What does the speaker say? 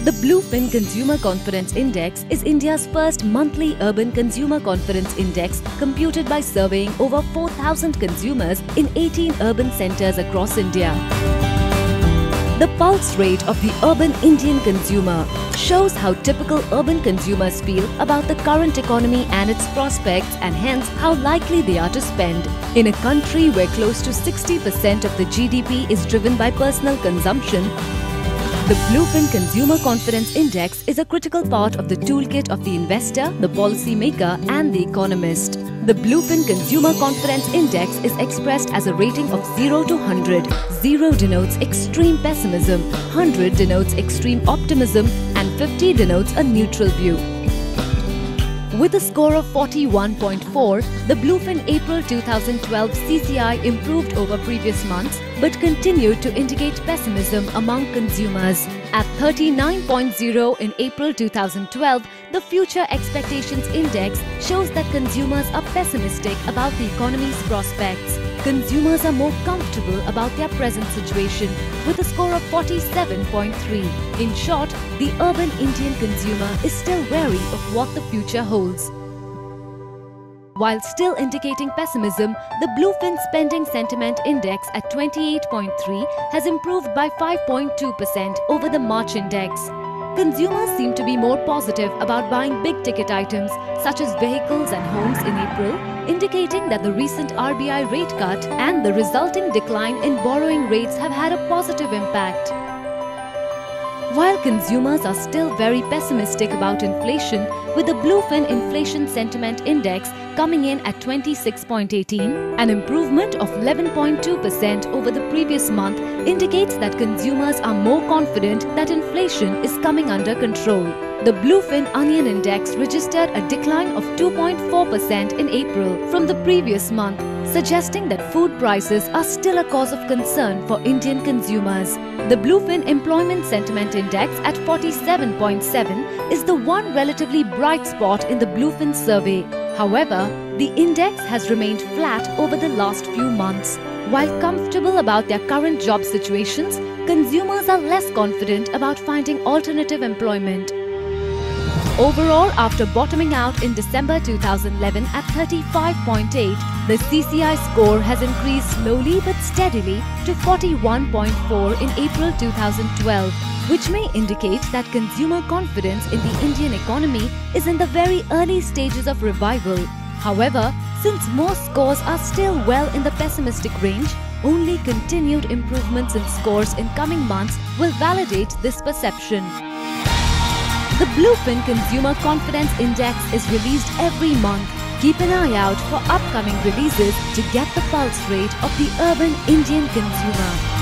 The BluFin Consumer Confidence Index is India's first monthly urban consumer confidence index computed by surveying over 4,000 consumers in 18 urban centres across India. The pulse rate of the urban Indian consumer shows how typical urban consumers feel about the current economy and its prospects, and hence how likely they are to spend. In a country where close to 60% of the GDP is driven by personal consumption, the BluFin Consumer Confidence Index is a critical part of the toolkit of the investor, the policymaker and the economist. The BluFin Consumer Confidence Index is expressed as a rating of 0 to 100. 0 denotes extreme pessimism, 100 denotes extreme optimism and 50 denotes a neutral view. With a score of 41.4, the BluFin April 2012 CCI improved over previous months but continued to indicate pessimism among consumers. At 39.0 in April 2012, the Future Expectations Index shows that consumers are pessimistic about the economy's prospects. Consumers are more comfortable about their present situation with a score of 47.3. In short, the urban Indian consumer is still wary of what the future holds. While still indicating pessimism, the BluFin Spending Sentiment Index at 28.3 has improved by 5.2% over the March index. Consumers seem to be more positive about buying big-ticket items such as vehicles and homes in April, indicating that the recent RBI rate cut and the resulting decline in borrowing rates have had a positive impact. While consumers are still very pessimistic about inflation, with the BluFin Inflation Sentiment Index coming in at 26.18, an improvement of 11.2% over the previous month indicates that consumers are more confident that inflation is coming under control. The BluFin Onion Index registered a decline of 2.4% in April from the previous month, suggesting that food prices are still a cause of concern for Indian consumers. The BluFin Employment Sentiment Index at 47.7 is the one relatively bright spot in the BluFin survey. However, the index has remained flat over the last few months. While comfortable about their current job situations, consumers are less confident about finding alternative employment. Overall, after bottoming out in December 2011 at 35.8, the CCI score has increased slowly but steadily to 41.4 in April 2012, which may indicate that consumer confidence in the Indian economy is in the very early stages of revival. However, since most scores are still well in the pessimistic range, only continued improvements in scores in coming months will validate this perception. The BluFin Consumer Confidence Index is released every month. Keep an eye out for upcoming releases to get the pulse rate of the urban Indian consumer.